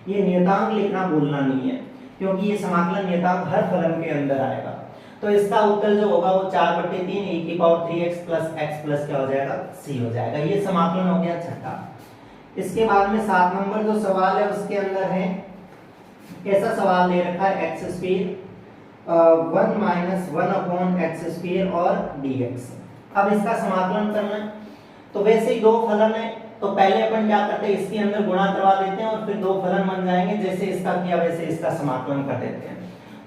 ये नियतांक लिखना भूलना नहीं है क्योंकि ये समाकलन नियतांक हर फलन के अंदर आएगा। तो इसका उत्तर जो होगा वो 4/3 e की power 3x plus x plus क्या हो जाएगा c हो जाएगा। ये समाकलन हो गया छठा। इसके बाद में 7 नंबर जो सवाल है उसके अंदर है, कैसा सवाल दे रखा है x स्क्वायर 1 - 1/x² और dx। अब इसका समाकलन करना है, तो वैसे ही दो फलन है तो पहले अपन क्या करते हैं इसके अंदर गुणा करवा देते हैं और फिर दो फलन बन जाएंगे, जैसे इसका किया वैसे इसका समाकलन कर देते हैं।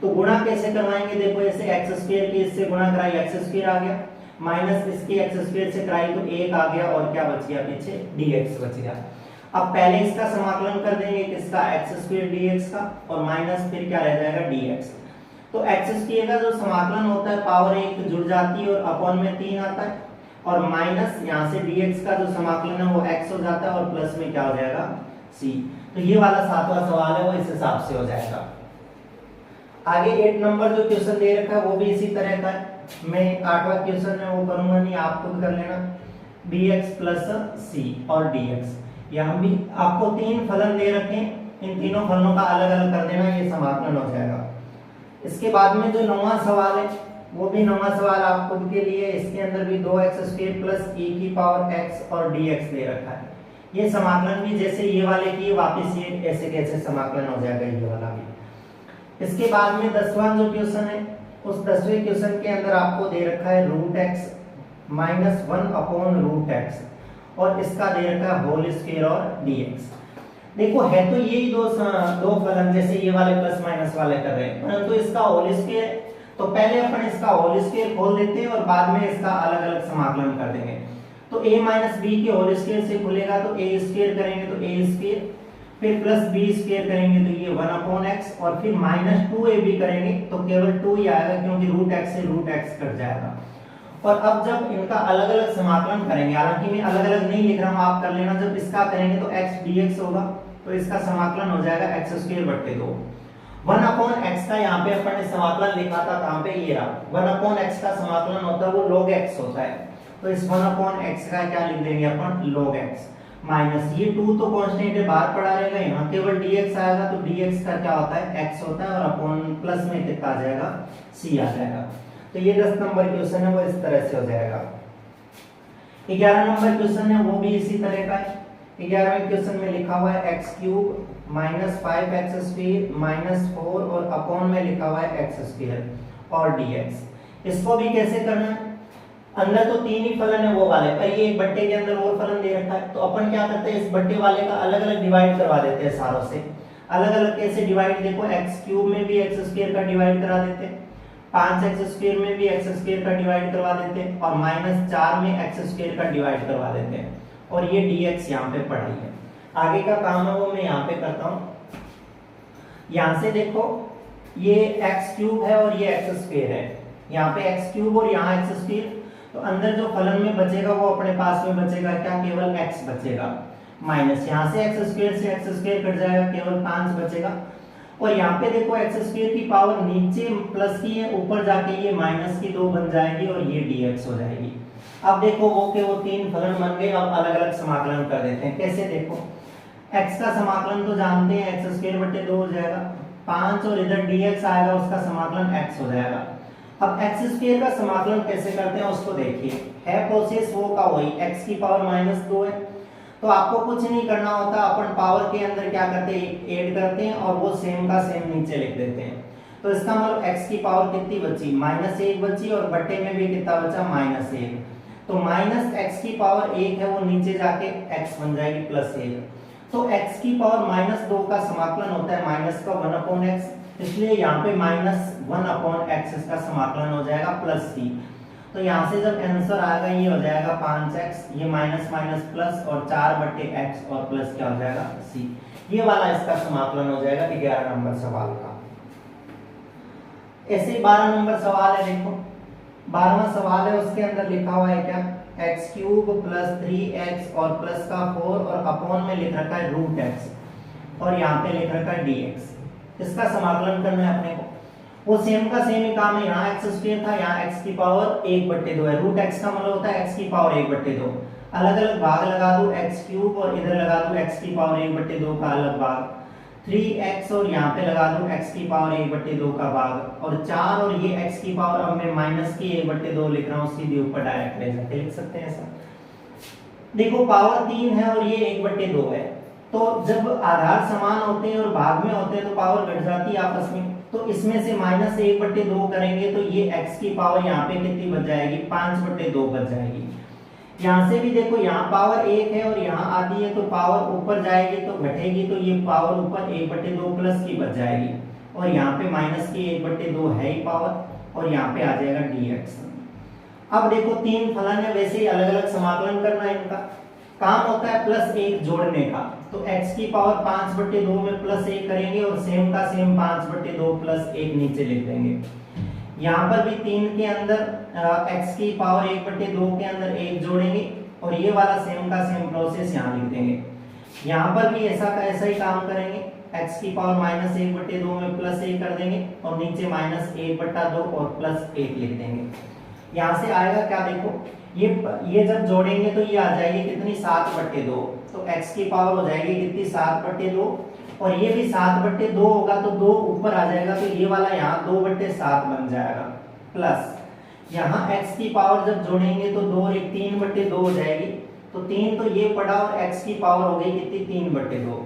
तो गुणा कैसे करवाएंगे, देखो ऐसे x² की इससे गुणा कराई x² आ गया, माइनस इसकी x² से कराई तो 1 आ गया और क्या बच गया पीछे dx बच गया। अब पहले इसका समाकलन कर देंगे किसका x² dx का, और माइनस फिर क्या रह जाएगा dx। तो x² का जो समाकलन होता है पावर 1 जुड़ जाती है और अपॉन में 3 आता है, और माइनस यहाँ से dx का जो समाकलन है वो x हो जाता है और प्लस में क्या हो जाएगा c। तो ये वाला 7वां सवाल है वो इस हिसाब से हो जाएगा। आगे 8 नंबर जो क्वेश्चन दे रखा है वो भी इसी तरह का है, मैं 8वां क्वेश्चन है वो करूंगा नहीं, आप खुद कर लेना। bx प्लस c और dx, यहाँ भी आपको 3 फलन दे रखे हैं, इन तीनों फलनों का अलग अलग कर देना, ये समाकलन हो जाएगा। इसके बाद में जो 9वां सवाल है वो भी 9वां सवाल आप खुद के लिए, इसके अंदर भी 2x² प्लस e की पावर x और dx दे रखा है। ये समाकलन भी जैसे ये वाले की वापस ये ऐसे कैसे समाकलन हो जाएगा ये वाला भी। इसके बाद में 10वां जो क्वेश्चन है उस 10वें क्वेश्चन के अंदर आपको दे रखा है √x - 1/√x और इसका दे रखा है होल स्क्वायर और dx। देखो है तो यही दो फलन जैसे ये वाले प्लस माइनस वाले कर रहे हैं, परंतु इसका होल स्क्वायर, तो पहले अपन इसका होल स्क्वायर खोल देते हैं और बाद में इसका अलग अलग समाकलन कर देंगे। तो a - b के होल स्क्वायर से खुलेगा तो a² करेंगे तो a², फिर प्लस b² करेंगे तो ये 1/x, और फिर -2ab करेंगे तो केवल 2 ही आएगा क्योंकि √x से √x कट जाएगा। और अब जब इनका अलग अलग समाकलन करेंगे, हालांकि मैं अलग अलग नहीं लिख रहा हूं आप कर लेना, जब इसका करेंगे तो x dx होगा तो इसका समाकलन हो जाएगा x²/2। 1/x का यहाँ पे अपन ने समाकलन लिखा था कहाँ पे, ये रहा 1/x का समाकलन होता है वो log x होता है, तो इस 1/x का क्या लिख देंगे अपन log x, माइनस ये 2 तो कांस्टेंट है बाहर पड़ा रहेगा, यहाँ केवल dx आएगा तो dx का क्या होता है x होता है, और अपॉन प्लस में कितना आ जाएगा c आ जाएगा। तो ये 10 नंबर क्वेश्चन है वो इस तरह से हो जाएगा। 11 नंबर क्वेश्चन है वो भी इसी तरह का है। 11वें क्वेश्चन में लिखा हुआ है x³ - 5x² - 4 और अपॉन में लिखा हुआ है x² और dx। इसको भी कैसे करना है, अंदर तो 3 ही फलन है वो वाले, पर ये एक बट्टे के अंदर और फलन दे रखा है, तो अपन क्या करते हैं इस बट्टे वाले का अलग अलग डिवाइड करवा देते हैं सारों से। अलग अलग कैसे डिवाइड, देखो x³ में भी x² का डिवाइड करा देते हैं, 5x² में भी x² का डिवाइड करवा देते हैं, और -4 में x² का डिवाइड करवा देते हैं, और ये dx यहाँ पे पढ़ाई है। आगे का काम है वो मैं यहाँ पे करता हूँ। यहाँ से देखो ये x³ है और ये x² है, यहाँ पे x³ और यहाँ x², तो अंदर जो फलन में बचेगा वो अपने पास में बचेगा क्या, केवल x बचेगा, माइनस यहाँ से x² कट जाएगा, केवल 5 बचेगा, और यहाँ पे देखो x² की पावर नीचे प्लस की है, ऊपर जाके ये माइनस की 2 बन जाएगी और ये dx हो जाएगी। अब देखो वो के वो 3 फलन बन गए, अब अलग अलग समाकलन कर देते हैं। कैसे, देखो x का समाकलन तो जानते हैं x² बटे 2 हो जाएगा, 5 और इधर dx आएगा उसका समाकलन x हो जाएगा। अब एक्स स्क्वायर का समाकलन कैसे करते हैं उसको देखिए। है प्रोसेस वो का वही, एक्स की पावर -2 है, तो आपको कुछ नहीं करना होता, अपन पावर के अंदर क्या करते हैं, ऐड करते हैं और वो सेम का सेम नीचे लिख देते हैं। तो इसका मतलब x की पावर कितनी बची, -1 बची, और बट्टे में भी कितना बचा, -1। तो -x की पावर 1 है, वो नीचे जाके x बन जाएगी +1। तो x की पावर -2 का समाकलन होता है माइनस का 1/x, इसलिए यहाँ पे -1/x इसका समाकलन हो जाएगा +c। तो यहाँ से जब आंसर आएगा ये हो जाएगा 5x, ये माइनस माइनस प्लस, और 4/x और प्लस क्या हो जाएगा c। ये वाला इसका समाकलन हो जाएगा 11 नंबर सवाल का। ऐसे ही 12 नंबर सवाल है, देखो 12वां सवाल है, उसके अंदर लिखा हुआ है क्या, x³ + 3x और प्लस का 4 और अपॉन में लिख रखा है √x और यहाँ पे लिख रखा है dx। इसका समाकलन करना है अपने को। वो सेम का सेम ही काम है, यहाँ x² था, यहाँ x की पावर 1/2 है। √x का मतलब होता है x की पावर 1/2। अलग अलग भाग लगा दो, x³ और इधर लगा दो x की पावर 1/2 का अलग भाग, 3x और यहाँ पे लगा दो x की पावर 1/2 का भाग, और 4 और ये x की पावर, अब मैं माइनस की 1/2 लिख रहा हूँ, सीधे ऊपर डायरेक्ट ले जाके लिख सकते हैं ऐसा। देखो पावर 3 है और ये 1/2 है, तो जब आधार समान होते हैं और भाग में होते हैं तो पावर घट जाती है आपस में। तो इसमें से -1/2 करेंगे तो ये x की पावर यहाँ पे कितनी बच जाएगी, 5/2 बच जाएगी। यहाँ से भी देखो, यहाँ पावर 1 है और यहाँ आती है, तो पावर ऊपर जाएगी तो घटेगी, तो ये पावर ऊपर 1/2 प्लस की बच जाएगी, और यहाँ पे माइनस की 1/2 है ही पावर, और यहाँ पे आ जाएगा dx। अब देखो 3 फलन है, वैसे ही अलग अलग समाकलन करना है, इनका काम होता है +1 जोड़ने का। तो x की पावर 5/2 में +1 करेंगे और सेम का सेम 5/2 + 1 नीचे लिख देंगे। यहाँ पर भी 3 के अंदर x की पावर 1/2 के अंदर 1 जोड़ेंगे और ये वाला सेम का सेम प्रोसेस यहाँ लिख देंगे। यहाँ पर भी ऐसा का ऐसा ही काम करेंगे, x की पावर -1/2 में +1 कर देंगे और नीचे -1/2 और +1 लिख देंगे। यहाँ से आएगा क्या, देखो ये जब जोड़ेंगे तो ये आ जाएगी कितनी, 7/2। तो x की पावर हो जाएगी कितनी, 7/2, और ये भी 7/2 होगा तो 2 ऊपर आ जाएगा, तो ये वाला यहाँ 2/7 बन जाएगा, प्लस यहाँ x की पावर जब जोड़ेंगे तो 2 और 1 3/2 हो जाएगी, तो 3 तो ये पड़ा और x की पावर हो गई कितनी, 3/2,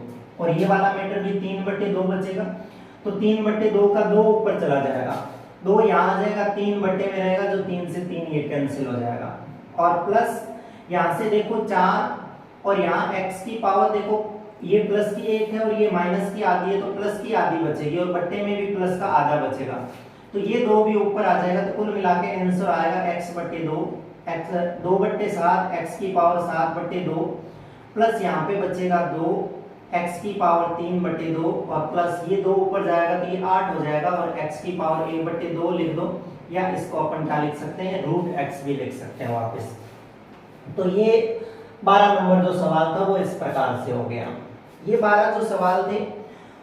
और ये वाला मीटर भी 3/2 बचेगा, तो 3/2 का 2 ऊपर चला जाएगा, 2 यहाँ आ जाएगा, 3 बट्टे में रहेगा, जो 3 से 3 ये कैंसिल हो जाएगा, और प्लस यहाँ से देखो 4, और यहाँ x की पावर देखो ये प्लस की 1 है और ये माइनस की आधी है, तो प्लस की आधी बचेगी और बट्टे में भी प्लस का आधा बचेगा, तो ये 2 भी ऊपर आ जाएगा, तो कुल मिला के आंसर आएगा x/2, 2/7, x की पावर 7/2, प्लस यहाँ पे बचेगा 2, x की पावर 3/2, और प्लस ये 2 ऊपर जाएगा तो ये 8 हो जाएगा, और x की पावर 1/2 लिख दो, या इसको अपन क्या लिख सकते हैं, √x भी लिख सकते हैं वापस। तो ये 12 नंबर जो सवाल था वो इस प्रकार से हो गया। ये 12 जो सवाल थे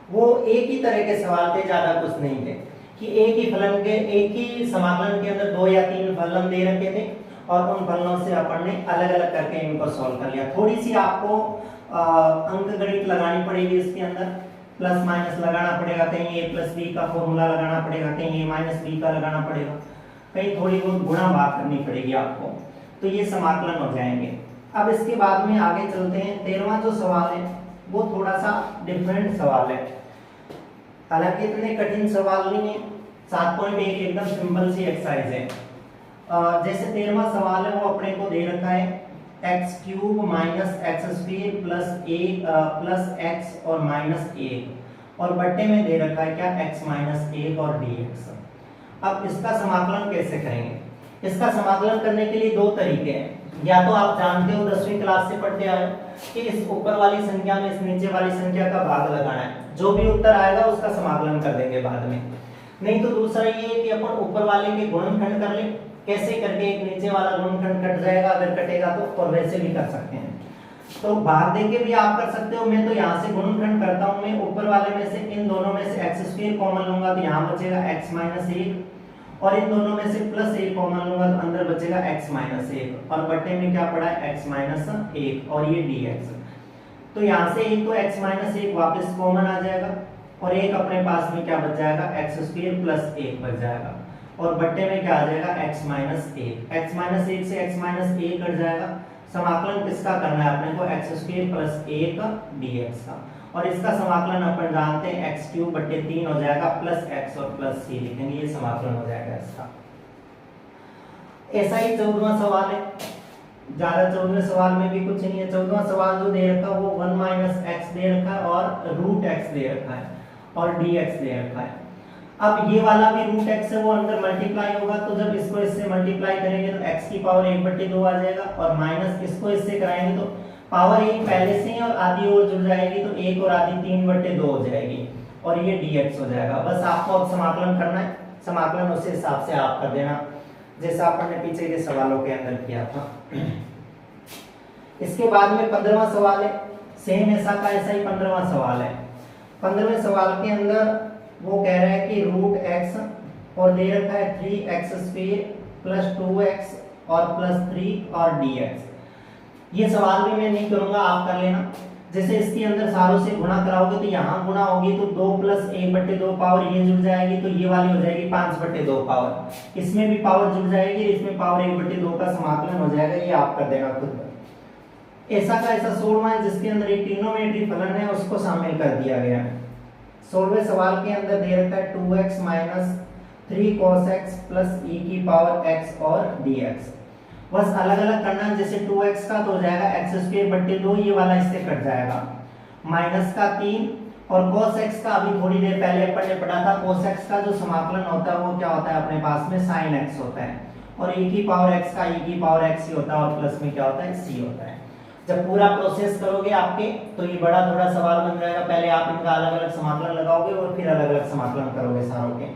वो एक ही तरह के सवाल थे, ज्यादा कुछ नहीं थे, कि एक ही फलन के, एक ही समाकलन के अंदर 2 या 3 फलन दे रखे थे और उन फलनों से अपन ने अलग अलग करके इनको सॉल्व कर लिया। थोड़ी सी आपको अंक गणित लगानी पड़ेगी इसके अंदर, प्लस माइनस लगाना पड़ेगा, कहीं a + b का फॉर्मूला लगाना पड़ेगा, कहीं a - b का लगाना पड़ेगा, कहीं थोड़ी बहुत गुणा भाग करनी पड़ेगी आपको, तो ये समाकलन हो जाएंगे। अब इसके बाद में आगे चलते हैं। 13वां जो सवाल है वो थोड़ा सा डिफरेंट सवाल है, हालांकि इतने कठिन सवाल नहीं है, 7.1 एकदम सिंपल सी एक्सरसाइज है। जैसे 13वां सवाल है वो अपने को दे रखा है x³ - x² + x और -1, और बट्टे में दे रखा है क्या, x - 1 और dx। अब इसका समाकलन कैसे करेंगे? इसका समाकलन करने के लिए 2 तरीके हैं, या तो आप जानते हो 10वीं क्लास से पढ़ते आए कि इस ऊपर वाली संख्या में इस नीचे वाली संख्या का भाग लगाना है, जो भी उत्तर आएगा उसका समाकलन कर देंगे बाद में। नहीं तो दूसरा ये है कि अपन ऊपर वाले के गुणनखंड कर लें, कैसे करके एक नीचे वाला गुणनखंड कट जाएगा अगर कटेगा तो, और वैसे भी कर सकते हैं। तो भाग देके भी आप कर सकते हो, मैं तो यहाँ से गुणनखंड करता हूँ, मैं ऊपर वाले में से इन दोनों में से x² कॉमन लूंगा तो यहाँ बचेगा x - 1, और इन दोनों में से +1 कॉमन लूंगा तो अंदर बचेगा x - 1, और बट्टे में क्या पड़ा है, x - 1 और ये dx। तो यहाँ से एक तो x - 1 वापस कॉमन आ जाएगा, और एक अपने पास में क्या बच जाएगा, x² + 1 बच जाएगा, और बट्टे में क्या आ जाएगा x माइनस एक, x माइनस एक से x माइनस एक कट जाएगा। समाकलन किसका करना है अपने को, एक्स स्क्वायर प्लस एक dx का, और इसका समाकलन अपन जानते हैं x क्यूब बट्टे 3 हो जाएगा प्लस x और प्लस c लिखेंगे, ये समाकलन हो जाएगा इसका। ऐसा ही 14वां सवाल है, ज्यादा 14वें सवाल में भी कुछ नहीं है। 14वां सवाल जो दे रखा है वो 1 माइनस एक्स दे रखा है और रूट एक्स दे रखा है और dx दे रखा है। अब ये वाला भी रूट एक्स है वो अंदर मल्टीप्लाई होगा, तो जब इसको इससे मल्टीप्लाई करेंगे तो x की पावर 1/2 आ जाएगा, और माइनस इसको इससे कराएंगे तो पावर 1 पहले से ही और आधी और जुड़ जाएगी, तो 1 और आधी 3/2 हो जाएगी, और ये dx हो जाएगा। बस आपको अब समाकलन करना है, समाकलन उस हिसाब से आप कर देना जैसा अपन ने पीछे के सवालों के अंदर किया था। इसके बाद में 15वां सवाल है, सेम ऐसा का ऐसा ही 15वां सवाल है। 15वें सवाल के अंदर वो कह रहा है कि रूट एक्स और दे रखा है 3x स्क्वायर प्लस 2x और प्लस 3 और dx। ये सवाल भी मैं नहीं करूंगा, आप कर लेना। जैसे इसके अंदर सारों से गुणा कराओगे तो यहाँ गुणा होगी तो 2 प्लस 1/2 पावर ये जुड़ जाएगी, तो ये वाली हो जाएगी 5/2 पावर, इसमें भी पावर जुड़ जाएगी, इसमें पावर 1/2 का समाकलन हो जाएगा, ये आप कर देना खुद। ऐसा का ऐसा 16वां है जिसके अंदर एक ट्रिग्नोमेट्री फलन है उसको शामिल कर दिया गया है। 16वें सवाल के अंदर दे रखा है 2x minus 3 cos x plus e की पावर x और dx। बस अलग अलग करना है, जैसे 2x का तो हो जाएगा x स्क्वायर बट्टे 2, ये वाला इससे कट जाएगा, माइनस का 3, और cos x का अभी थोड़ी देर पहले अपन ने पढ़ा था, cos x का जो समाकलन होता है वो क्या होता है अपने पास में sin x होता है, और e की पावर x का e की पावर x ही होता है, और प्लस में क्या होता है c होता है। जब पूरा प्रोसेस करोगे आपके तो ये बड़ा थोड़ा सवाल बन जाएगा, पहले आप इनका अलग अलग समाकलन लगाओगे और फिर अलग अलग समाकलन करोगे सारों के।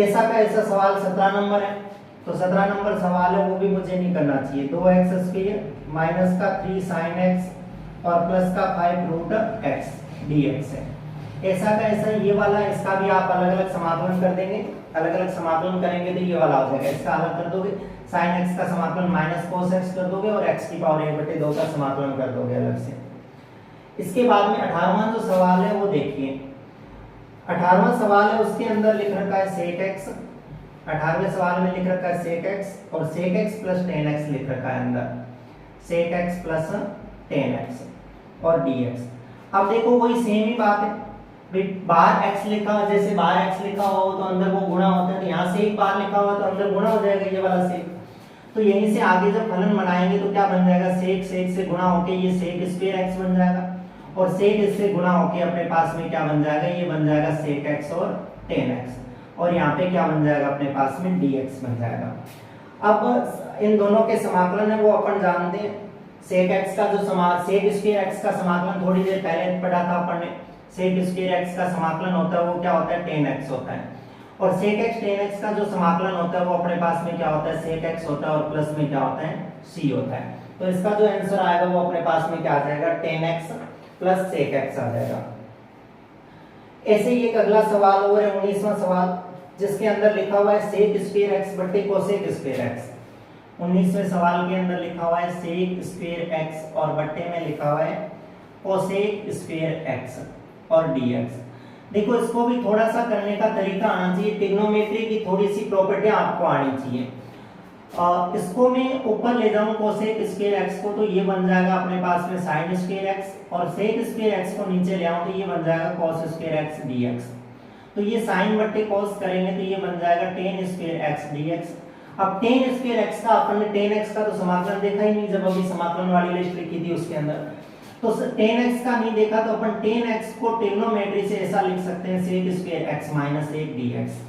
ऐसा का ऐसा सवाल 17 नंबर है, तो 17 नंबर सवाल है वो भी मुझे नहीं करना चाहिए। 2x स्क्वायर माइनस का 3 sin x और प्लस का 5 रूट x dx है। ऐसा का ऐसा ये वाला, इसका भी आप अलग अलग समाकलन कर देंगे, अलग अलग समाकलन करेंगे तो ये वाला हो जाएगा, इसका अलग कर दोगे, sin x का समाकलन माइनस cos x कर दोगे और x की पावर 1/2 का समाकलन कर दोगे अलग से। इसके बाद में 18वां जो सवाल है वो देखिए, 18वां सवाल है उसके अंदर लिख रखा है sec x, 18वें सवाल में लिख रखा है sec x और sec x plus tan x लिख रखा है अंदर, sec x plus tan x और dx। अब देखो वही सेम ही बात है, बाहर x लिखा हुआ, जैसे बाहर x लिखा हुआ हो तो अंदर वो गुणा होता है, तो यहाँ sec बाहर लिखा हुआ तो अंदर गुणा हो जाएगा ये वाला sec। तो यहीं से आगे जब फलन बनाएंगे तो क्या बन जाएगा, sec से गुणा होके ये sec स्क्वायर x बन जाएगा, और sec इससे गुणा होके अपने पास में क्या बन जाएगा, ये बन जाएगा sec x और tan x, और यहाँ पे क्या बन जाएगा अपने पास में dx बन जाएगा। अब इन दोनों के समाकलन है वो अपन जानते हैं, sec x का जो sec स्क्वायर x का समाकलन थोड़ी देर पहले पढ़ा था अपन ने, sec स्क्वायर x का समाकलन होता है वो क्या होता है tan x होता है, और sec x tan x का जो समाकलन होता है वो अपने पास में क्या होता है sec x होता है, और प्लस में क्या होता है c होता है। तो इसका जो आंसर आएगा वो अपने पास में क्या आ जाएगा, tan x plus sec x आ जाएगा। ऐसे ही एक अगला सवाल और है 19वां सवाल, जिसके अंदर लिखा हुआ है sec स्क्वायर x बट्टे cosec स्क्वायर x। 19वें सवाल के अंदर लिखा हुआ है sec स्क्वायर x और बट्टे में लिखा हुआ है cosec स्क्वायर x और dx। देखो इसको भी थोड़ा सा करने का तरीका आना चाहिए, ट्रिग्नोमेट्री की थोड़ी सी प्रॉपर्टियां आपको आनी चाहिए। इसको मैं ऊपर ले जाऊं cosec स्क्वायर x को तो ये बन जाएगा अपने पास में sin स्क्वायर x, और sec स्क्वायर x को नीचे ले आऊं तो ये बन जाएगा cos स्क्वायर x dx। तो ये sin बट्टे cos करेंगे तो ये बन जाएगा tan स्क्वायर x dx। अब tan स्क्वायर x का अपन ने tan x का तो समाकलन देखा ही नहीं जब अभी समाकलन वाली लिस्ट लिखी थी उसके अंदर, तो tan x का नहीं देखा तो अपन tan x को ट्रिग्नोमेट्री से ऐसा लिख सकते हैं sec square x minus 1 dx।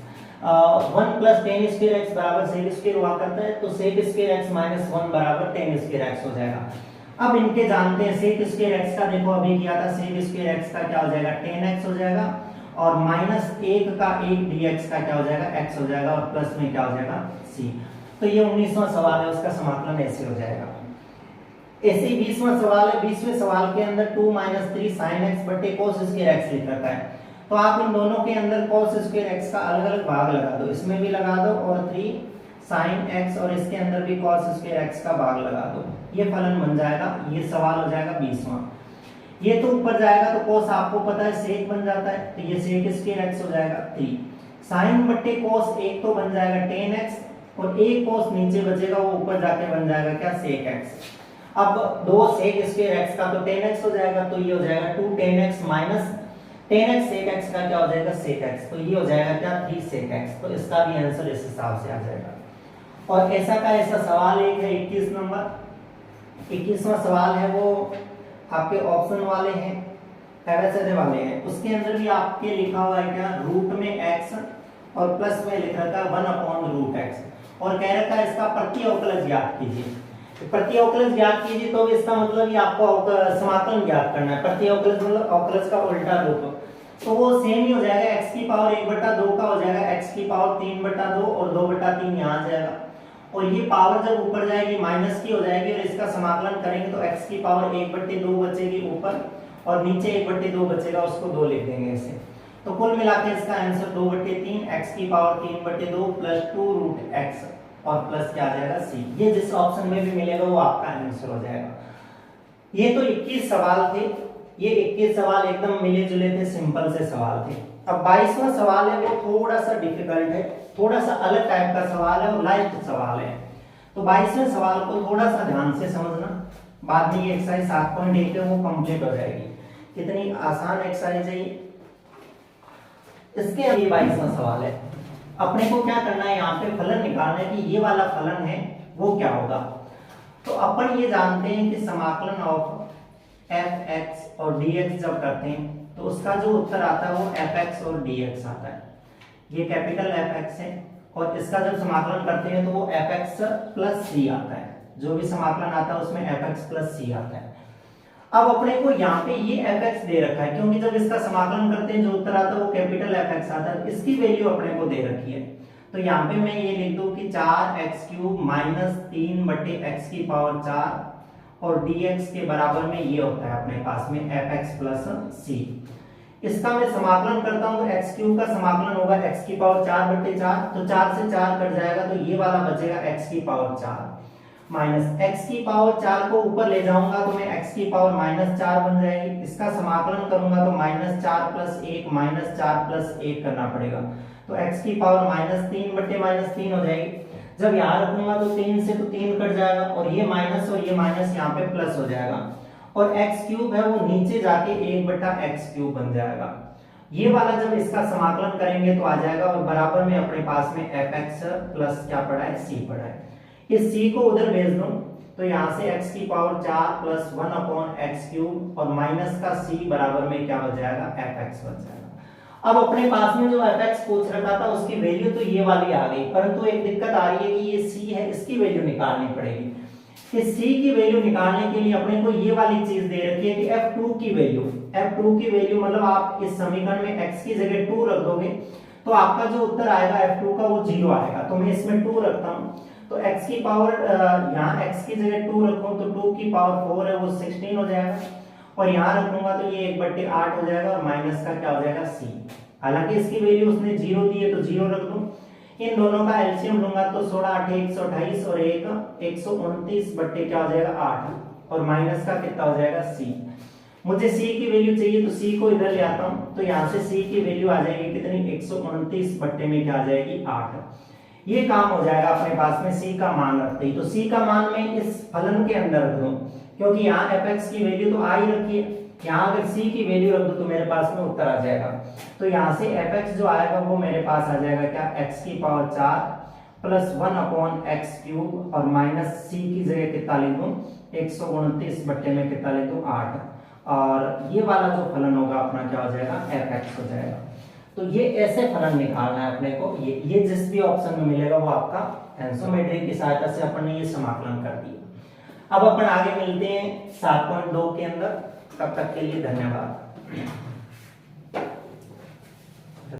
1 plus tan square x बराबर sec स्क्वायर हुआ करता है, तो sec स्क्वायर x माइनस 1 बराबर tan स्क्वायर x हो जाएगा। अब इनके जानते हैं sec स्क्वायर x का, देखो अभी किया था, sec स्क्वायर x का क्या हो जाएगा tan x हो जाएगा, और माइनस 1 का 1 dx का क्या हो जाएगा x हो जाएगा, और प्लस में क्या हो जाएगा c। तो ये 19वां सवाल है, उसका समाकलन ऐसे हो जाएगा। ऐसे ही 20वां सवाल है, 20वें सवाल के अंदर 2 माइनस 3 sin x बटे cos स्क्वायर x लिख रखा है, तो आप इन दोनों के अंदर cos स्क्वायर x का अलग अलग भाग लगा दो, इसमें भी लगा दो, और 3 sin x और इसके अंदर भी cos स्क्वायर x का भाग लगा दो, ये फलन बन जाएगा। ये सवाल हो जाएगा 20वां। ये तो ऊपर जाएगा तो cos आपको पता है sec बन जाता है, तो ये sec स्क्वायर x हो जाएगा 3। साइन बट्टे कोस एक तो बन जाएगा टेन एक्स और एक कोस नीचे बचेगा वो ऊपर जाके बन जाएगा क्या सेक एक्स। अब दो सेक स्क्वायर एक्स का तो टेन एक्स हो जाएगा, तो ये हो जाएगा 2 ten x minus ten x sec x का क्या हो जाएगा सेक एक्स, तो ये हो जाएगा क्या 3 सेक एक्स। तो इसका भी आंसर इस हिसाब से आ जाएगा। और ऐसा का ऐसा सवाल एक है 21 नंबर, 21वां सवाल है वो आपके ऑप्शन वाले हैं, पैरासेरे वाले हैं। उसके अंदर भी आपके लिखा हुआ है क्या रूट में x और प्लस में लिख रखा है 1/√x और कह रखा है इसका प्रति अवकलज ज्ञात कीजिए। प्रति अवकलज ज्ञात कीजिए तो इसका मतलब ये आपको समाकलन ज्ञात करना है। प्रति अवकलज मतलब अवकलज का उल्टा रूप, तो वो सेम ही हो जाएगा x की पावर 1/2 का हो जाएगा x की पावर 3/2 और 2/3 यहाँ आ जाएगा। और ये पावर जब ऊपर जाएगी माइनस की हो जाएगी और इसका समाकलन करेंगे तो x की पावर 1/2 बचेगी ऊपर और नीचे 1/2 बचेगा, उसको 2 लिख देंगे इसे। तो कुल मिलाकर इसका आंसर 2/3 x की पावर 3/2 प्लस 2√x और प्लस क्या आ जाएगा c। ये जिस ऑप्शन में भी मिलेगा वो आपका आंसर हो जाएगा। ये तो 21 सवाल थे, ये 21 सवाल एकदम मिले जुले थे, सिंपल से सवाल थे। अब 22वां सवाल है वो थोड़ा सा डिफिकल्ट है, थोड़ा सा अलग टाइप का सवाल है और लाइट सवाल है। तो 22वें सवाल को थोड़ा सा ध्यान से समझना, बाद में ये एक्सरसाइज 7.1 है वो कंप्लीट हो जाएगी। कितनी आसान एक्सरसाइज है ये। इसके अभी 22वां सवाल है, अपने को क्या करना है यहाँ पे फलन निकालना है कि ये वाला फलन है वो क्या होगा। तो अपन ये जानते हैं कि समाकलन ऑफ fx और dx जब करते हैं तो उसका जो उत्तर आता है वो fx और dx आता है। ये कैपिटल fx है और इसका जब समाकलन करते हैं तो वो fx प्लस c आता है। जो भी समाकलन आता है उसमें fx प्लस c आता है। अब अपने को यहाँ पे ये fx दे रखा है क्योंकि जब इसका समाकलन करते हैं जो उत्तर आता है वो कैपिटल fx आता है, इसकी वैल्यू अपने को दे रखी है। तो यहाँ पे मैं ये लिख दूं कि 4x³ माइनस 3/x की पावर 4 और dx के बराबर में ये होता है अपने पास में fx प्लस c। इसका मैं समाकलन करता हूं तो x³ का समाकलन होगा x की पावर 4/4, तो 4 से 4 कट जाएगा तो ये वाला बचेगा x की पावर 4 माइनस x की पावर 4 को ऊपर ले जाऊंगा तो मैं x की पावर -4 बन जाएगी। इसका समाकलन करूंगा तो -4 प्लस 1 -4 प्लस 1 करना पड़ेगा, तो x की पावर -3/-3 हो जाएगी। जब यहाँ रखूंगा तो 3 से तो 3 कट जाएगा और ये माइनस यहाँ पे प्लस हो जाएगा और x³ है वो नीचे जाके 1/x³ बन जाएगा। ये वाला जब इसका समाकलन करेंगे तो आ जाएगा और बराबर में अपने पास में fx प्लस क्या पड़ा है c पड़ा है। इस c को उधर भेज दूं तो यहाँ से x की पावर 4 प्लस 1/x³ और माइनस का c बराबर में क्या हो जाएगा fx बन जाएगा। अब अपने पास में जो fx पूछ रखा था उसकी वैल्यू तो ये वाली आ गई, परंतु एक दिक्कत आ रही है कि ये c है इसकी वैल्यू निकालनी पड़ेगी। इस c की वैल्यू निकालने के लिए अपने को ये वाली चीज दे रखी है कि f2 की वैल्यू मतलब आप इस समीकरण में x की जगह 2 रख दोगे तो आपका जो उत्तर आएगा f2 का वो 0 आएगा। तो मैं इसमें 2 रखता हूँ तो x की पावर यहाँ x की जगह 2 रखूं तो 2 की पावर 4 है वो 16 हो जाएगा और यहाँ रखूंगा तो ये 1/8 हो जाएगा और माइनस का क्या हो जाएगा c। हालांकि इसकी वैल्यू उसने 0 दी है तो 0 रख दूं। इन दोनों का एलसीएम लूंगा तो 16 8 128 और 1 129 बट्टे क्या हो जाएगा 8 और माइनस का कितना हो जाएगा c। मुझे c की वैल्यू चाहिए तो c को इधर ले आता हूं तो यहाँ से c की वैल्यू आ जाएगी कितनी 129 बट्टे में क्या आ जाएगी 8। ये काम हो जाएगा अपने पास में c का मान रखते ही। तो c का मान मैं इस फलन के अंदर रख दूं क्योंकि यहाँ fx की वैल्यू तो आ ही रखी है, यहाँ अगर c की वैल्यू रख दूं तो मेरे पास में उत्तर आ जाएगा। तो यहाँ से fx जो आएगा वो मेरे पास आ जाएगा क्या x की पावर 4 प्लस 1/x³ और माइनस c की जगह कितना लिख दूं 129 बट्टे में कितना लिख दूं 8 और ये वाला जो फलन होगा अपना क्या हो जाएगा fx हो जाएगा। तो ये ऐसे फलन निकालना है अपने को, ये जिस भी ऑप्शन में मिलेगा वो आपका आंसर की सहायता से अपन ने ये समाकलन कर दिया। अब अपन आगे मिलते हैं 7.2 के अंदर, तब तक के लिए धन्यवाद।